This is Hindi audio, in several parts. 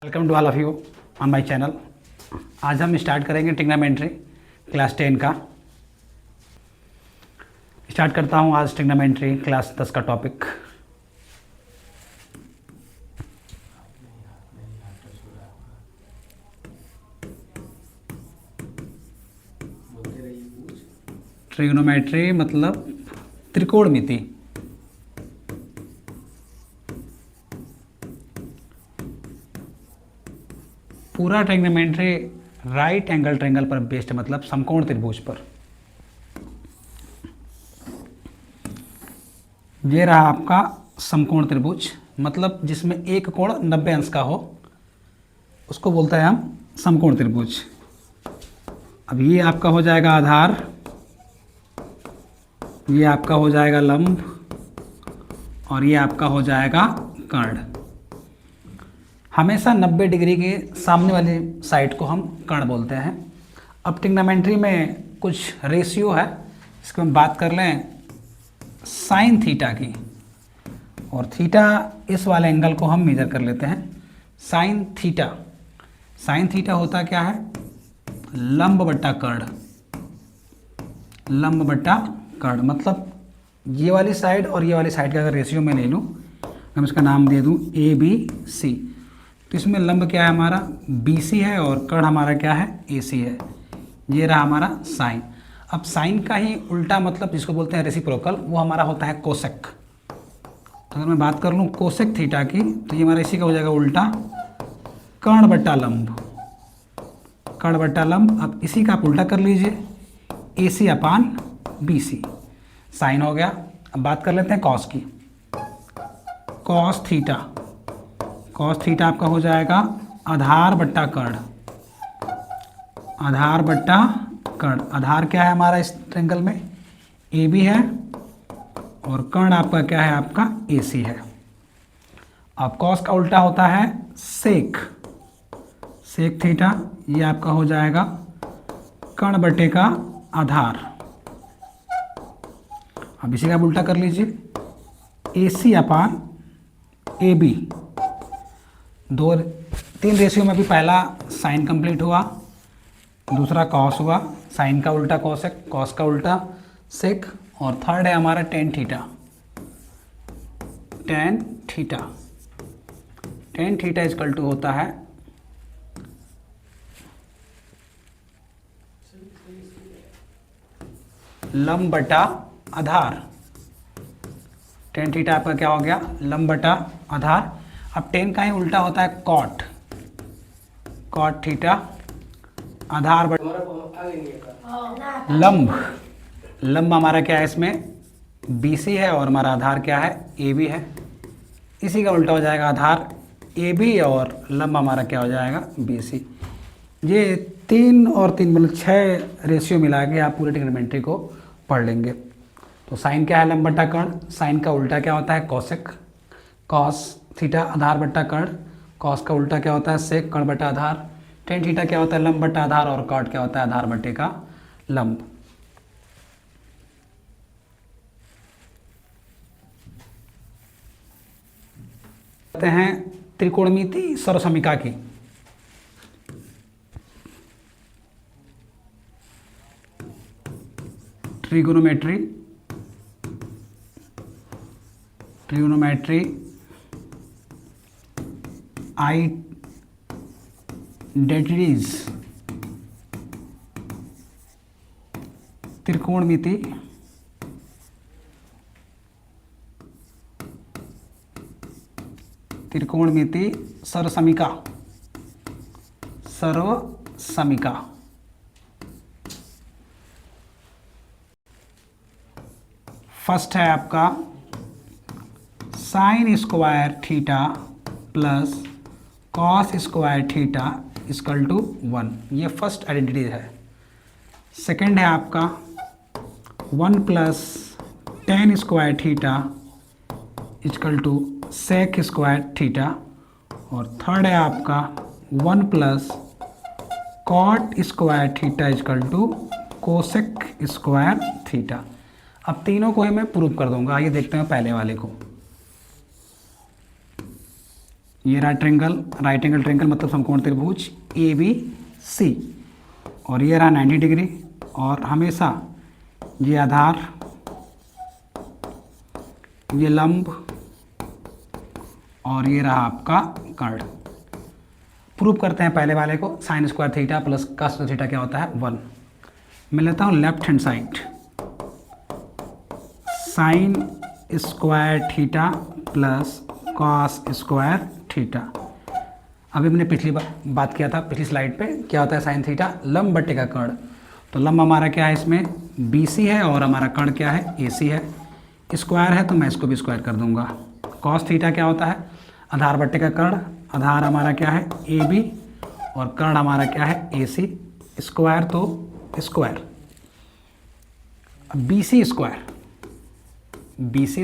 Welcome to all of you on my channel. आज हम स्टार्ट करेंगे ट्रिग्नोमेट्री क्लास 10 का। स्टार्ट करता हूं आज ट्रिग्नोमेट्री क्लास 10 का टॉपिक। ट्रिग्नोमेट्री मतलब त्रिकोणमिति। पूरा ट्रिग्नोमेट्री राइट एंगल ट्रायंगल पर बेस्ड, मतलब समकोण त्रिभुज पर। ये रहा आपका समकोण त्रिभुज, मतलब जिसमें एक कोण 90 अंश का हो, उसको बोलता है हम समकोण त्रिभुज। अब ये आपका हो जाएगा आधार, ये आपका हो जाएगा लंब, और ये आपका हो जाएगा कर्ण। हमेशा 90 डिग्री के सामने वाली साइड को हम कर्ण बोलते हैं। अब ट्रिग्नोमेट्री में कुछ रेशियो है, इसकी हम बात कर लें साइन थीटा की, और थीटा इस वाले एंगल को हम मेजर कर लेते हैं साइन थीटा। साइन थीटा होता क्या है? लंब बट्टा कर्ण। लंब बट्टा कर्ण मतलब ये वाली साइड और ये वाली साइड का अगर रेशियो मैं ले लूँ, हम इसका नाम दे दूँ ABC, तो इसमें लंब क्या है हमारा BC है और कर्ण हमारा क्या है AC है। ये रहा हमारा साइन। अब साइन का ही उल्टा मतलब जिसको बोलते हैं रेसिप्रोकल, वो हमारा होता है कोसेक। तो अगर मैं बात कर लूँ कोसेक थीटा की, तो ये हमारा इसी का हो जाएगा उल्टा कर्ण बट्टा लंब। कर्ण बट्टा लंब। अब इसी का आप उल्टा कर लीजिए AC अपान BC। साइन हो गया। अब बात कर लेते हैं कॉस की। Cos theta. कॉस थीटा आपका हो जाएगा आधार बट्टा कर्ण। आधार बट्टा कर्ण। आधार क्या है हमारा इस ट्रायंगल में? AB है, और कर्ण आपका क्या है? आपका AC है। अब कॉस का उल्टा होता है सेक। सेक थीटा, ये आपका हो जाएगा कर्ण बट्टे का आधार। अब इसी का आप उल्टा कर लीजिए AC अपान AB। तीन रेशियो में भी पहला साइन कंप्लीट हुआ, दूसरा कॉस हुआ, साइन का उल्टा कॉसेक, कॉस का उल्टा सेक, और थर्ड है हमारा tan theta. Tan theta. Tan theta equal to होता है लंब बटा आधार। टेन थीटा आपका क्या हो गया? लंब बटा आधार। अब टेन का ही उल्टा होता है कॉट। कॉट थीटा आधार बटा लंब। लंब हमारा क्या है इसमें? BC है, और हमारा आधार क्या है? AB है। इसी का उल्टा हो जाएगा आधार AB, और लंब हमारा क्या हो जाएगा? BC। ये 3 और 3 मतलब 6 रेशियो मिला के आप पूरे ट्रिग्नोमेट्री को पढ़ लेंगे। तो साइन क्या है? लंब बट्टा कर्ण। साइन का उल्टा क्या होता है? कॉसेक। कॉस थीटा आधार बट्टा कर्ण। कॉस का उल्टा क्या होता है? सेक कर्ण बट्टा आधार। टेन थीटा क्या होता है? लंब बट्टा आधार, और कॉट क्या होता है? आधार बट्टे का लंब। कहते हैं त्रिकोणमिति सर्वसमिका की। ट्रिगोनोमेट्री। Trigonometry identities. त्रिकोणमिति त्रिकोणमिति सर्वसमिका। सर्वसमिका। फर्स्ट है आपका sine square theta plus cos square theta equal to 1। ये फर्स्ट आइडेंटिटी है। सेकंड है आपका 1 plus tan square theta equal to sec square theta, और थर्ड है आपका 1 plus cot square theta equal to cosec square theta. अब तीनों को ही मैं प्रूव कर दूंगा। आइए देखते हैं पहले वाले को। ये राइट एंगल ट्रायंगल मतलब समकोण त्रिभुज ए बी सी, और ये रहा 90 डिग्री, और हमेशा ये आधार, ये लंब, और ये रहा आपका कर्ण। प्रूव करते हैं पहले वाले को, sign square theta plus cos theta क्या होता है 1। मैं लेता हूँ left hand side, sign square theta plus cos square theta. अभी मैंने पिछली बात किया था पिछली स्लाइड पे, क्या होता है साइन थीटा, लंब बट्टे का कर्ण। तो लंब हमारा क्या है इसमें BC है, और हमारा कर्ण क्या है AC है। स्क्वायर है तो मैं इसको भी स्क्वायर कर दूंगा। कॉस थीटा क्या होता है, आधार बट्टे का कर्ण, आधार हमारा क्या है AB, और कर्ण हमारा क्या है AC। स्क्वायर तो square, BC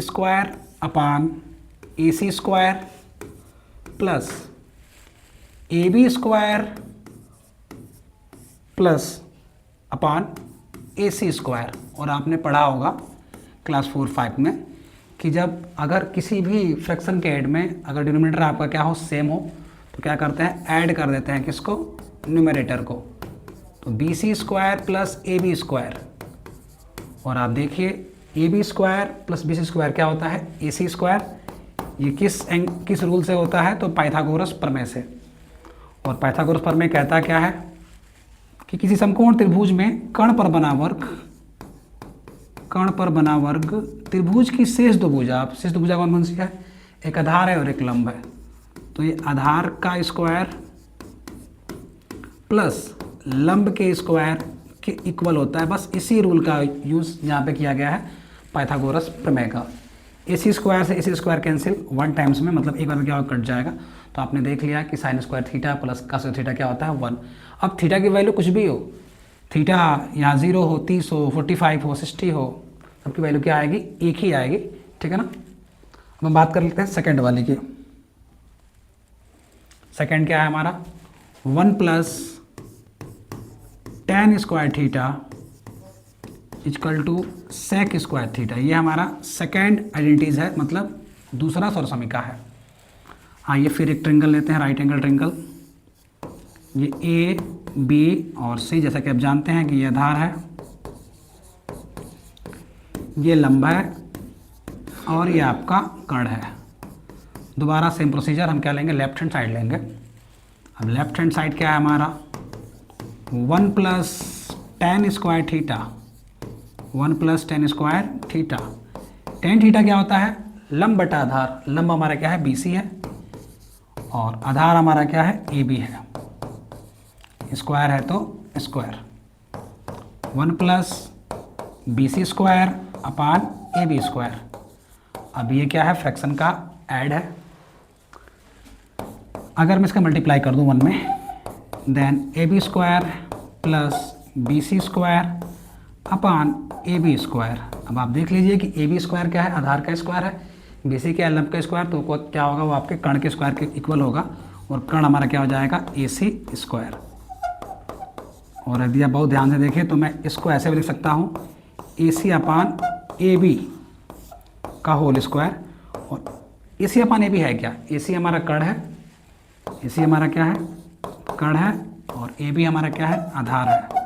square upon AC square plus AB square plus upon AC square. और आपने पढ़ा होगा क्लास 4-5 में कि जब अगर किसी भी फ्रैक्शन के ऐड में अगर डिनोमिनेटर आपका क्या हो सेम हो तो क्या करते हैं ऐड कर देते हैं किसको, न्यूमरेटर को। तो BC square plus AB square, और आप देखिए AB square plus BC square क्या होता है AC स्क्वायर। ये किस रूल से होता है, तो पाइथागोरस प्रमेय से। और पाइथागोरस प्रमेय कहता क्या है कि किसी समकोण त्रिभुज में कर्ण पर बना वर्ग त्रिभुज की शेष दो भुजा, शेष दो भुजा कौन कौन सी है, एक आधार है और एक लंब है। तो ये आधार का स्क्वायर प्लस लंब के स्क्वायर के इक्वल होता है। बस इसी रूल का यूज़ यहाँ पे किया गया है पाइथागोरस प्रमेय का। AC स्क्वायर से AC स्क्वायर कैंसिल 1 टाइम्स में, मतलब एक बार में क्या कट जाएगा। तो आपने देख लिया कि sign square theta plus cos theta क्या होता है 1। अब थीटा की वैल्यू कुछ भी हो, थीटा यहाँ 0 हो, 30 हो, 45 हो, 60 हो, सबकी वैल्यू क्या आएगी, एक ही आएगी, ठीक है ना। अब हम बात कर लेते हैं सेकंड वाले की। सेकंड क्या है हमारा 1 plus tan square theta equal to sec square theta. ये हमारा सेकेंड आइडेंटिटीज है, मतलब दूसरा सर्वसमीका है। आइए फिर एक ट्रिंगल लेते हैं, राइट एंगल ट्रिंगल। ये A, B और C, जैसा कि आप जानते हैं कि ये आधार है, ये लंबा है, और ये आपका कर्ण है। दोबारा सेम प्रोसीजर, हम क्या लेंगे, लेफ्ट हैंड साइड लेंगे। अब लेफ्ट हैंड साइड क्या है हमारा 1 plus tan square theta, 1 plus tan square theta. tan theta क्या होता है, लंब बटा आधार। लंब हमारा क्या है BC है, और आधार हमारा क्या है AB है। स्क्वायर है तो square 1 plus BC square upon AB square. अब ये क्या है, फ्रैक्शन का ऐड है। अगर मैं इसका मल्टीप्लाई कर दूं 1 में, then AB square plus BC square upon AB square. अब आप देख लीजिए कि AB स्क्वायर क्या है, आधार का स्क्वायर है, BC क्या है, लंब का स्क्वायर, तो क्या होगा, वो आपके कर्ण के स्क्वायर के इक्वल होगा, और कर्ण हमारा क्या हो जाएगा AC स्क्वायर। और यदि आप बहुत ध्यान से देखें तो मैं इसको ऐसे भी लिख सकता हूँ AC अपान AB का होल स्क्वायर। और AC अपान AB है क्या, AC हमारा कर्ण है, AC हमारा क्या है कर्ण है, और AB हमारा क्या है आधार है।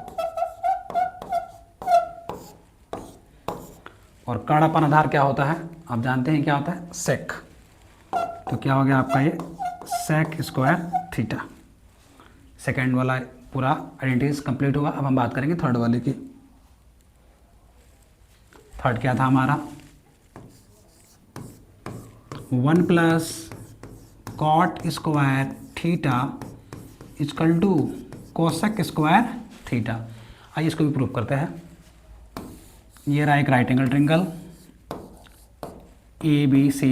और कर्ण अपन आधार क्या होता है, आप जानते हैं क्या होता है सेक। तो क्या हो गया आपका ये सेक स्क्वायर थीटा। सेकेंड वाला पूरा आइडेंटिटीज कंप्लीट हुआ। अब हम बात करेंगे थर्ड वाले की। थर्ड क्या था हमारा 1 plus cot square theta equal to cosec square theta. आइए इसको भी प्रूव करते हैं। ये रहा एक राइट एंगल ट्रिंगल ABC,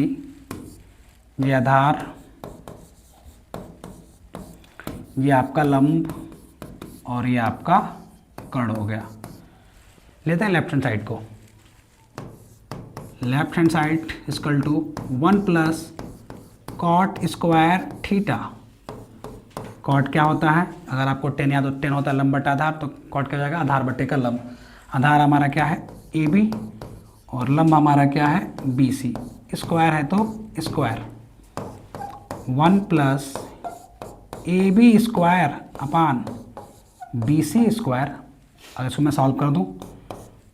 ये आधार, ये आपका लंब, और ये आपका कर्ण हो गया। लेते हैं लेफ्ट हैंड साइड को। Left hand side equal to 1 plus cot square theta. Cot क्या होता है, अगर आपको 10 याद हो, 10 होता है लंब बटा आधार, तो कॉट क्या हो जाएगा आधार बटे का लंब। आधार हमारा क्या है AB, और लंब हमारा क्या है BC। स्क्वायर है तो square 1 plus A B square upon B C square. अगर इसको मैं सॉल्व कर दूँ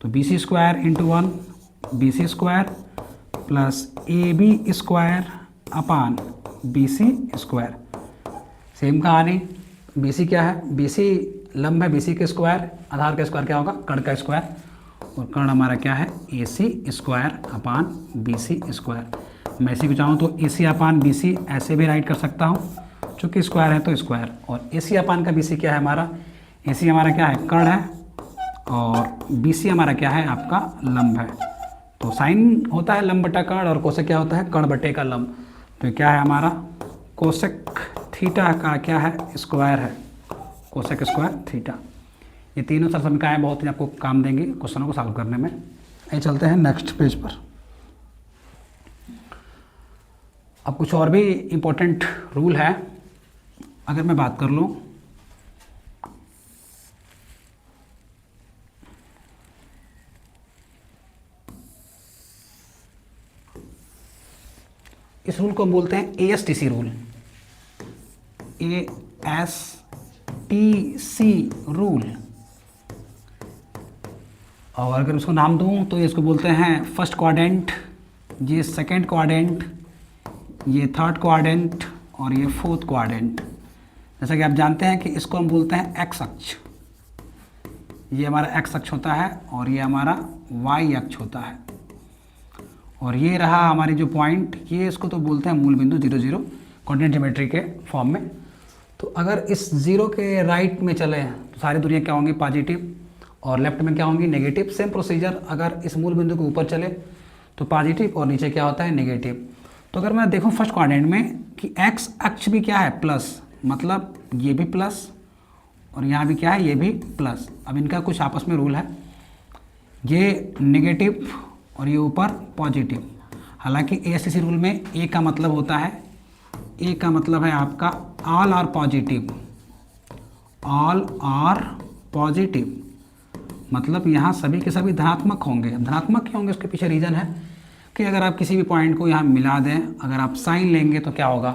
तो B C square into 1 B C square plus A B square upon B C square. Same कहानी, बी सी क्या है, बी सी लंब है, बी सी के स्क्वायर, आधार का स्क्वायर क्या होगा, कर्ण का स्क्वायर, और कर्ण हमारा क्या है A C square upon B C square. मैं इसी को चाहूँ तो ए सी अपान बी सी ऐसे भी राइट कर सकता हूँ, चूँकि स्क्वायर है तो स्क्वायर, और ए सी अपान का बी सी क्या है हमारा, ए सी हमारा क्या है कर्ण है, और बी सी हमारा क्या है आपका लंब है। तो साइन होता है लंब बटा कर्ण और कोसेक क्या होता है कर्ण बटे का लंब। तो क्या है हमारा कोसेक थीटा का क्या है स्क्वायर है, कोसेक स्क्वायर थीटा। ये तीनों समीकरण बहुत ही आपको काम देंगे क्वेश्चनों को सॉल्व करने में। आइए चलते हैं नेक्स्ट पेज पर। अब कुछ और भी इम्पोर्टेंट रूल है। अगर मैं बात कर लूँ इस रूल को हम बोलते हैं ASTC रूल, ASTC रूल। और अगर उसको नाम दूं तो इसको बोलते हैं फर्स्ट क्वाड्रेंट, ये सेकंड क्वाड्रेंट, ये थर्ड क्वाड्रेंट और ये फोर्थ क्वाड्रेंट। जैसा कि आप जानते हैं कि इसको हम बोलते हैं एक्स अक्ष, ये हमारा एक्स अक्ष होता है और ये हमारा वाई अक्ष होता है, और ये रहा हमारी जो पॉइंट, ये इसको तो बोलते हैं मूल बिंदु 0 0 कोऑर्डिनेट ज्योमेट्री के फॉर्म में। तो अगर इस 0 के राइट में चले तो सारी दूरियाँ क्या होंगी पॉजिटिव, और लेफ्ट में क्या होंगी नेगेटिव। सेम प्रोसीजर अगर इस मूल बिंदु के ऊपर चले तो पॉजिटिव और नीचे क्या होता है नेगेटिव। तो अगर मैं देखूँ फर्स्ट क्वाड्रेंट में कि एक्स अक्ष भी क्या है प्लस, मतलब ये भी प्लस और यहाँ भी क्या है ये भी प्लस। अब इनका कुछ आपस में रूल है, ये नेगेटिव और ये ऊपर पॉजिटिव। हालांकि ASTC रूल में ए का मतलब होता है, ए का मतलब है आपका all are positive, all are positive, मतलब यहाँ सभी के सभी धनात्मक होंगे। धनात्मक क्यों होंगे उसके पीछे रीज़न है कि अगर आप किसी भी पॉइंट को यहाँ मिला दें, अगर आप साइन लेंगे तो क्या होगा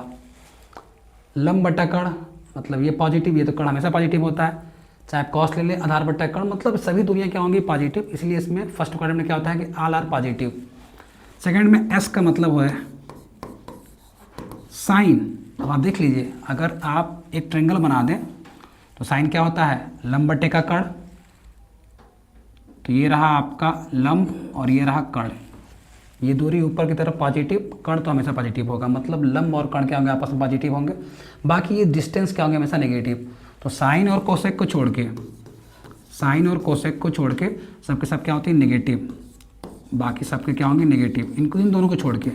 लंब बटा कर्ण, मतलब ये पॉजिटिव, ये तो कर्ण हमेशा पॉजिटिव होता है, चाहे आप कॉस ले लें आधार बटा कर्ण, मतलब सभी दूरियाँ क्या होंगी पॉजिटिव। इसलिए इसमें फर्स्ट क्वाड्रेंट में क्या होता है कि ऑल आर पॉजिटिव। सेकंड में एस का मतलब है साइन। अब आप देख लीजिए अगर आप एक ट्रायंगल बना दें तो साइन क्या होता है लंब बटे का कर्ण, तो ये रहा आपका लंब और ये रहा कर्ण, ये दूरी ऊपर की तरफ पॉजिटिव, कर्ण तो हमेशा पॉजिटिव होगा, मतलब लंब और कर्ण क्या होंगे आपस में पॉजिटिव होंगे। बाकी ये डिस्टेंस क्या होंगे हमेशा नेगेटिव। तो साइन और कोसेक को छोड़ के, साइन और कोसेक को छोड़ के सबके सब क्या होती है नेगेटिव, बाकी सबके क्या होंगे नेगेटिव। इनको इन दोनों को छोड़ के,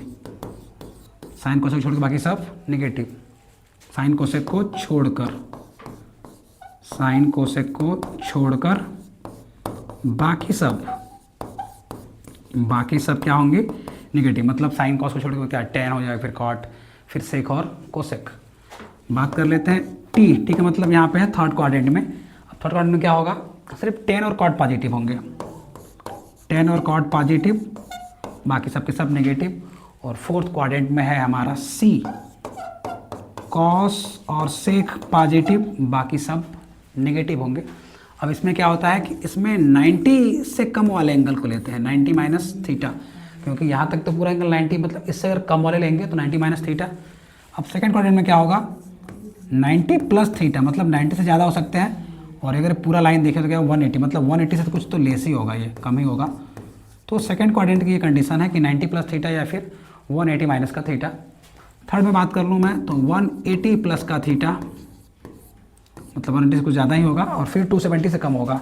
साइन कोसेक छोड़ के बाकी सब नेगेटिव। साइन कोसेक को छोड़कर, साइन कोसेक को छोड़कर बाकी सब क्या होंगे नेगेटिव। मतलब साइन कॉस को छोड़ के क्या टेन हो जाएगा, फिर कॉट, फिर सेक और कोसेक। बात कर लेते हैं टी का मतलब यहाँ पे है थर्ड क्वाड्रेंट में। अब थर्ड क्वाड्रेंट में क्या होगा सिर्फ टेन और कॉट पॉजिटिव होंगे, टेन और कॉट पॉजिटिव, बाकी सबके सब नेगेटिव। और फोर्थ क्वाड्रेंट में है हमारा सी, कॉस और सेक पॉजिटिव, बाकी सब नेगेटिव होंगे। अब इसमें क्या होता है कि इसमें 90 से कम वाले एंगल को लेते हैं, 90 माइनस थीटा, क्योंकि यहाँ तक तो पूरा एंगल 90, मतलब इससे अगर कम वाले लेंगे तो 90 माइनस थीटा। अब सेकंड क्वाड्रेंट में क्या होगा 90 प्लस थीटा, मतलब 90 से ज़्यादा हो सकते हैं, और अगर पूरा लाइन देखें तो क्या 180, मतलब 180 से तो कुछ तो लेस ही होगा, ये कम ही होगा। तो सेकंड क्वाड्रेंट की ये कंडीशन है कि 90 प्लस थीटा या फिर 180 माइनस का थीटा। थर्ड में बात कर लूँ मैं तो 180 प्लस का थीटा, मतलब 180 से कुछ ज़्यादा ही होगा, और फिर 270 से कम होगा,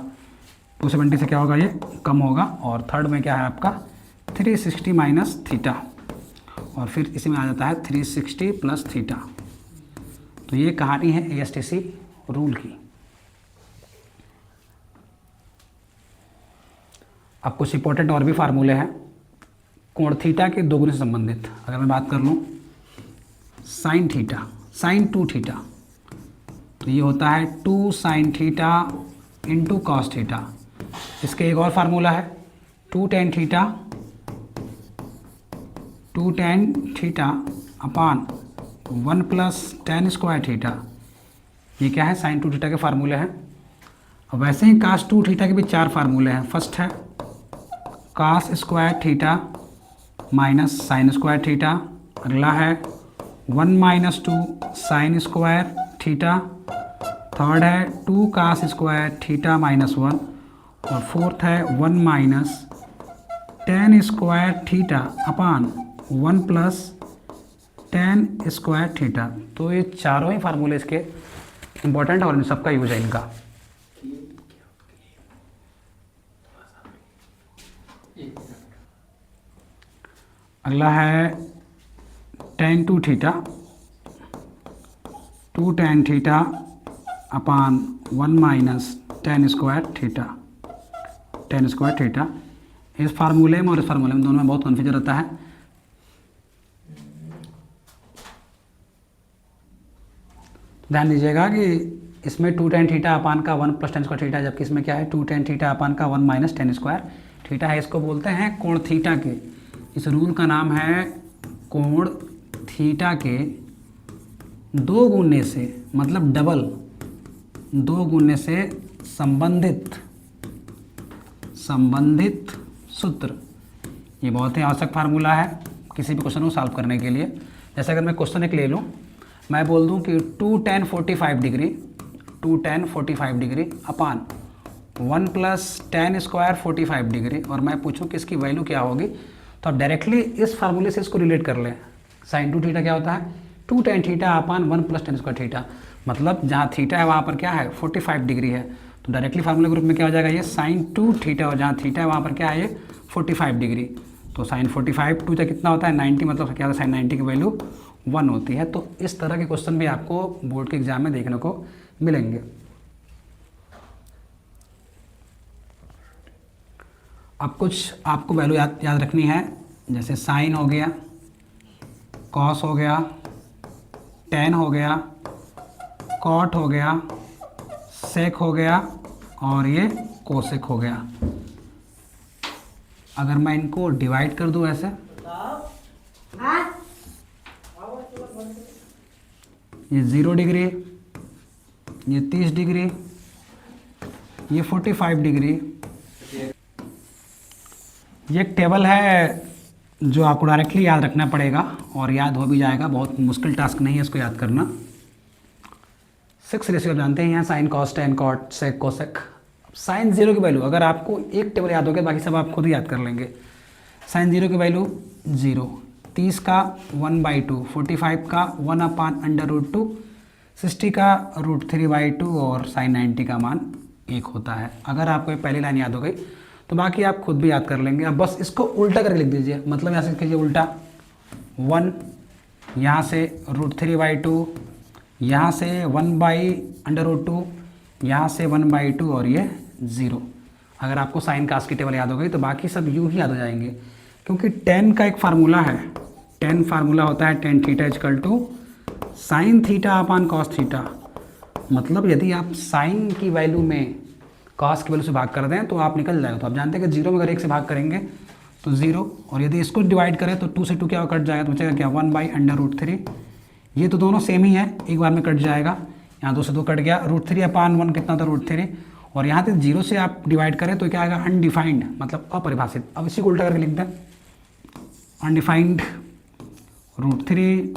270 से क्या होगा ये कम होगा। और थर्ड में क्या है आपका 360 माइनस थीटा, और फिर इसी में आ जाता है 360 प्लस थीटा। तो ये कहानी है ASTC रूल की। अब कुछ इंपॉर्टेंट और भी फार्मूले हैं कोण थीटा के दोगुने से संबंधित। अगर मैं बात कर लूँ साइन थीटा, साइन 2 थीटा, तो ये होता है 2 sine theta into cos theta. इसके एक और फार्मूला है 2 टेन थीटा अपान तो 1 प्लस टेन स्क्वायर थीटा, ये क्या है, साइन 2 थीटा के फार्मूले हैं। अब वैसे ही कास 2 थीटा के भी 4 फार्मूले हैं। फर्स्ट है cos square theta minus sine square theta. अगला है 1 minus 2 sine square theta. Third है 2 कास स्क्वायर थीटा माइनस 1। और फोर्थ है 1 minus ten square theta upon 1 plus tan square theta. तो ये चारों ही फार्मूले इसके इंपॉर्टेंट और इन सबका यूज है इनका। अगला है ten 2 theta, 2 tan theta upon 1 minus ten square theta, ten square theta. इस फार्मूले में और इस फार्मूले में दोनों में बहुत कन्फ्यूजन रहता है। ध्यान दीजिएगा कि इसमें 2 टेन थीटा अपान का 1 प्लस टेन स्क्वायर थीटा, जबकि इसमें क्या है 2 टेन थीटा अपान का 1 माइनस टेन स्क्वायर थीटा है। इसको बोलते हैं कोण थीटा के, इस रूल का नाम है कोण थीटा के 2 गुने से, मतलब डबल 2 गुने से संबंधित सूत्र। ये बहुत ही आवश्यक फार्मूला है किसी भी क्वेश्चन को सॉल्व करने के लिए। जैसे अगर मैं क्वेश्चन एक ले लूँ, मैं बोल दूँ कि 2 tan 45 डिग्री, 2 tan 45 डिग्री अपान 1 प्लस टेन स्क्वायर 45 डिग्री, और मैं पूछूं कि इसकी वैल्यू क्या होगी, तो आप डायरेक्टली इस फार्मूले से इसको रिलेट कर लें। साइन 2 थीटा क्या होता है, 2 tan theta upon 1 plus tan square theta, मतलब जहाँ थीटा है वहाँ पर क्या है 45 डिग्री है, तो डायरेक्टली फार्मूले ग्रुप में क्या हो जाएगा, ये साइन 2 थीटा, और जहाँ थीटा है वहाँ पर क्या है ये 45 डिग्री। तो साइन 45 2 कितना होता है 90, मतलब क्या होता है साइन 90 की वैल्यू 1 होती है। तो इस तरह के क्वेश्चन भी आपको बोर्ड के एग्जाम में देखने को मिलेंगे। अब कुछ आपको वैल्यू याद रखनी है, जैसे साइन हो गया, कॉस हो गया, टेन हो गया, कॉट हो गया, सेक हो गया, और ये कोसेक हो गया। अगर मैं इनको डिवाइड कर दूं ऐसे, ये 0 डिग्री, ये 30 डिग्री, ये 45 डिग्री। ये एक टेबल है जो आपको डायरेक्टली याद रखना पड़ेगा, और याद हो भी जाएगा, बहुत मुश्किल टास्क नहीं है इसको याद करना। 6 रेशियो जानते हैं, sine cos tan cot sec cosec. Sine 0 की वैल्यू, अगर आपको एक टेबल याद हो गया बाकी सब आप खुद ही याद कर लेंगे। साइन 0 की वैल्यू 0, 30 का 1/2, 45 का 1 अपान √2, 60 का √3/2, और साइन 90 का मान 1 होता है। अगर आपको पहली लाइन याद हो गई तो बाकी आप खुद भी याद कर लेंगे। अब बस इसको उल्टा करके लिख दीजिए, मतलब यहाँ से कीजिए उल्टा 1, यहाँ से √3/2, यहाँ से 1/√2, यहाँ से 1/2, और ये 0। अगर आपको साइन कास की टेबल याद हो गई तो बाकी सब यूँ ही याद हो जाएंगे, क्योंकि टेन का एक फार्मूला है, टेन फार्मूला होता है tan theta equal to sine theta upon cos theta. मतलब यदि आप साइन की वैल्यू में कॉस की वैल्यू से भाग कर दें तो आप निकल जाएगा। तो आप जानते हैं कि 0 में अगर 1 से भाग करेंगे तो 0, और यदि इसको डिवाइड करें तो 2 से 2 क्या कट जाएगा, तो बचेगा क्या 1/√3। ये तो दोनों सेम ही है, एक बार में कट जाएगा, यहाँ 2 से 2 कट गया, √3 अपान 1 कितना था √3, और यहाँ से 0 से आप डिवाइड करें तो क्या आएगा अनडिफाइंड, मतलब अपरिभाषित। अब इसी को उल्टा करके लिख दें, अनडिफाइंड √3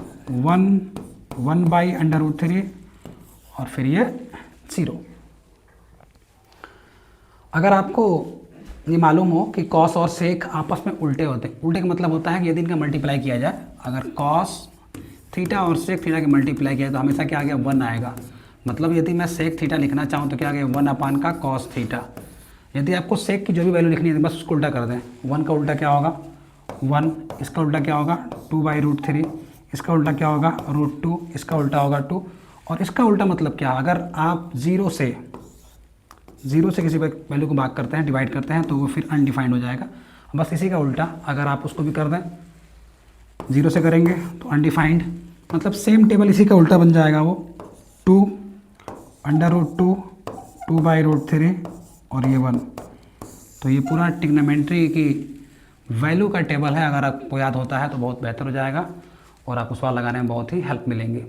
1/√3, और फिर ये 0। अगर आपको ये मालूम हो कि कॉस और सेक आपस में उल्टे होते हैं, उल्टे का मतलब होता है कि यदि इनका मल्टीप्लाई किया जाए, अगर कॉस थीटा और सेक थीटा के मल्टीप्लाई किया तो हमेशा क्या आ गया 1 आएगा। मतलब यदि मैं सेक थीटा लिखना चाहूँ तो क्या आ गया 1 अपान का कॉस थीटा। यदि आपको सेक की जो भी वैल्यू लिखनी है बस उसको उल्टा कर दें। 1 का उल्टा क्या होगा 1, इसका उल्टा क्या होगा 2/√3, इसका उल्टा क्या होगा √2, इसका उल्टा होगा 2, और इसका उल्टा मतलब क्या, अगर आप 0 से किसी वैल्यू को भाग करते हैं, डिवाइड करते हैं, तो वो फिर अनडिफाइंड हो जाएगा। बस इसी का उल्टा अगर आप उसको भी कर दें, 0 से करेंगे तो अनडिफाइंड, मतलब सेम टेबल इसी का उल्टा बन जाएगा, वो 2/√2, 2/√3, और ये 1। तो ये पूरा ट्रिग्नोमेट्री की वैल्यू का टेबल है, अगर आपको याद होता है तो बहुत बेहतर हो जाएगा। और आपको सवाल लगाने में बहुत ही हेल्प मिलेंगे।